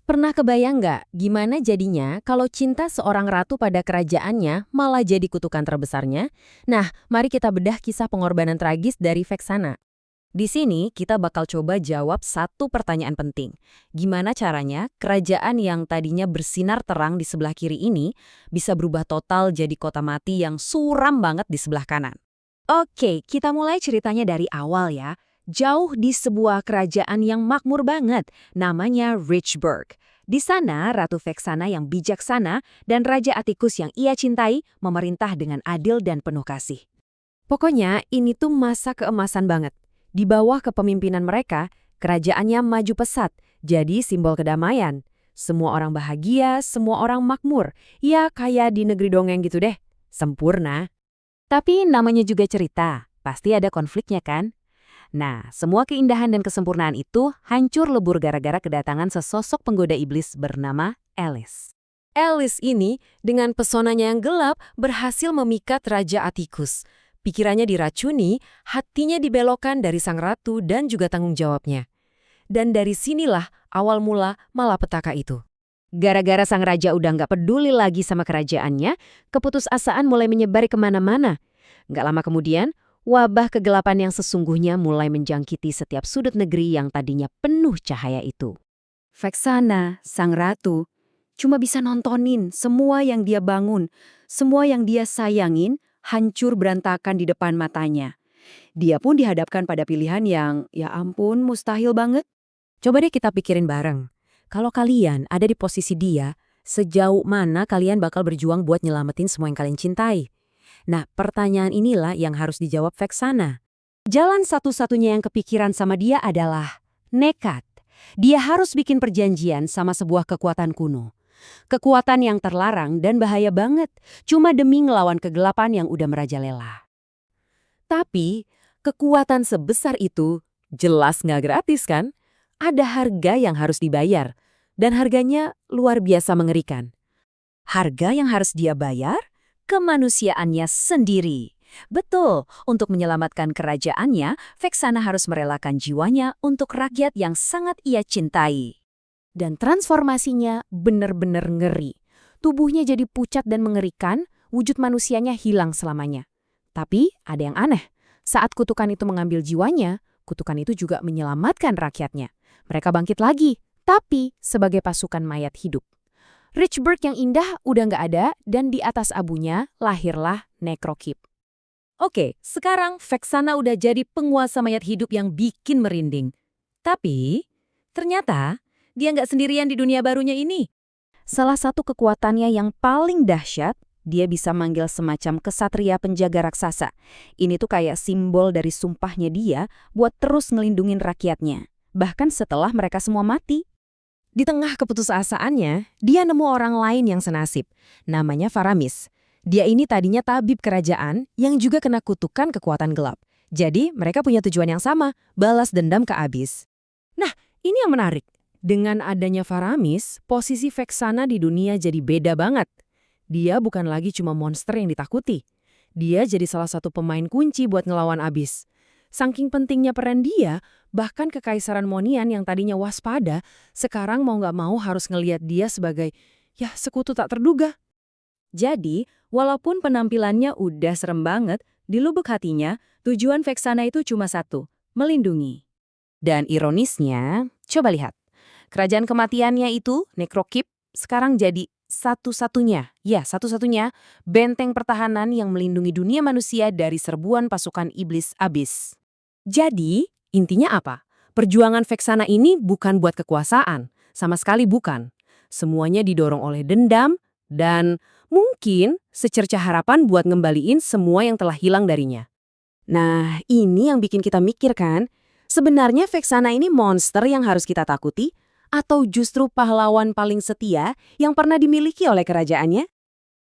Pernah kebayang nggak gimana jadinya kalau cinta seorang ratu pada kerajaannya malah jadi kutukan terbesarnya? Nah, mari kita bedah kisah pengorbanan tragis dari Vexana. Di sini kita bakal coba jawab satu pertanyaan penting. Gimana caranya kerajaan yang tadinya bersinar terang di sebelah kiri ini bisa berubah total jadi kota mati yang suram banget di sebelah kanan? Oke, kita mulai ceritanya dari awal ya. Jauh di sebuah kerajaan yang makmur banget, namanya Richburg. Di sana, Ratu Vexana yang bijaksana dan Raja Atticus yang ia cintai memerintah dengan adil dan penuh kasih. Pokoknya ini tuh masa keemasan banget. Di bawah kepemimpinan mereka, kerajaannya maju pesat, jadi simbol kedamaian. Semua orang bahagia, semua orang makmur. Ya kayak di negeri dongeng gitu deh. Sempurna. Tapi namanya juga cerita, pasti ada konfliknya kan? Nah, semua keindahan dan kesempurnaan itu hancur lebur gara-gara kedatangan sesosok penggoda iblis bernama Alice. Alice ini dengan pesonanya yang gelap berhasil memikat Raja Atticus. Pikirannya diracuni, hatinya dibelokkan dari sang ratu dan juga tanggung jawabnya. Dan dari sinilah awal mula malapetaka itu. Gara-gara sang raja udah nggak peduli lagi sama kerajaannya, keputusasaan mulai menyebar kemana-mana. Nggak lama kemudian, wabah kegelapan yang sesungguhnya mulai menjangkiti setiap sudut negeri yang tadinya penuh cahaya itu. Vexana, sang ratu, cuma bisa nontonin semua yang dia bangun, semua yang dia sayangin, hancur berantakan di depan matanya. Dia pun dihadapkan pada pilihan yang, ya ampun, mustahil banget. Coba deh kita pikirin bareng. Kalau kalian ada di posisi dia, sejauh mana kalian bakal berjuang buat nyelamatin semua yang kalian cintai? Nah, pertanyaan inilah yang harus dijawab Vexana. Jalan satu-satunya yang kepikiran sama dia adalah nekat. Dia harus bikin perjanjian sama sebuah kekuatan kuno. Kekuatan yang terlarang dan bahaya banget, cuma demi ngelawan kegelapan yang udah merajalela. Tapi, kekuatan sebesar itu jelas nggak gratis kan? Ada harga yang harus dibayar, dan harganya luar biasa mengerikan. Harga yang harus dia bayar? Kemanusiaannya sendiri. Betul, untuk menyelamatkan kerajaannya, Vexana harus merelakan jiwanya untuk rakyat yang sangat ia cintai. Dan transformasinya benar-benar ngeri. Tubuhnya jadi pucat dan mengerikan, wujud manusianya hilang selamanya. Tapi ada yang aneh, saat kutukan itu mengambil jiwanya, kutukan itu juga menyelamatkan rakyatnya. Mereka bangkit lagi, tapi sebagai pasukan mayat hidup. Richburg yang indah udah nggak ada, dan di atas abunya lahirlah Necrokeep. Oke, sekarang Vexana udah jadi penguasa mayat hidup yang bikin merinding. Tapi, ternyata dia nggak sendirian di dunia barunya ini. Salah satu kekuatannya yang paling dahsyat, dia bisa manggil semacam kesatria penjaga raksasa. Ini tuh kayak simbol dari sumpahnya dia buat terus ngelindungin rakyatnya. Bahkan setelah mereka semua mati. Di tengah keputusasaannya, dia nemu orang lain yang senasib. Namanya Faramis. Dia ini tadinya tabib kerajaan yang juga kena kutukan kekuatan gelap. Jadi mereka punya tujuan yang sama, balas dendam ke Abyss. Nah, ini yang menarik. Dengan adanya Faramis, posisi Vexana di dunia jadi beda banget. Dia bukan lagi cuma monster yang ditakuti. Dia jadi salah satu pemain kunci buat ngelawan Abyss. Saking pentingnya peran dia, bahkan Kekaisaran Monian yang tadinya waspada, sekarang mau nggak mau harus ngelihat dia sebagai, ya sekutu tak terduga. Jadi, walaupun penampilannya udah serem banget, di lubuk hatinya, tujuan Vexana itu cuma satu, melindungi. Dan ironisnya, coba lihat. Kerajaan kematiannya itu, Necrokeep, sekarang jadi satu-satunya benteng pertahanan yang melindungi dunia manusia dari serbuan pasukan iblis Abyss. Jadi, intinya apa? Perjuangan Vexana ini bukan buat kekuasaan, sama sekali bukan. Semuanya didorong oleh dendam, dan mungkin secercah harapan buat ngembaliin semua yang telah hilang darinya. Nah, ini yang bikin kita mikir kan, sebenarnya Vexana ini monster yang harus kita takuti, atau justru pahlawan paling setia yang pernah dimiliki oleh kerajaannya?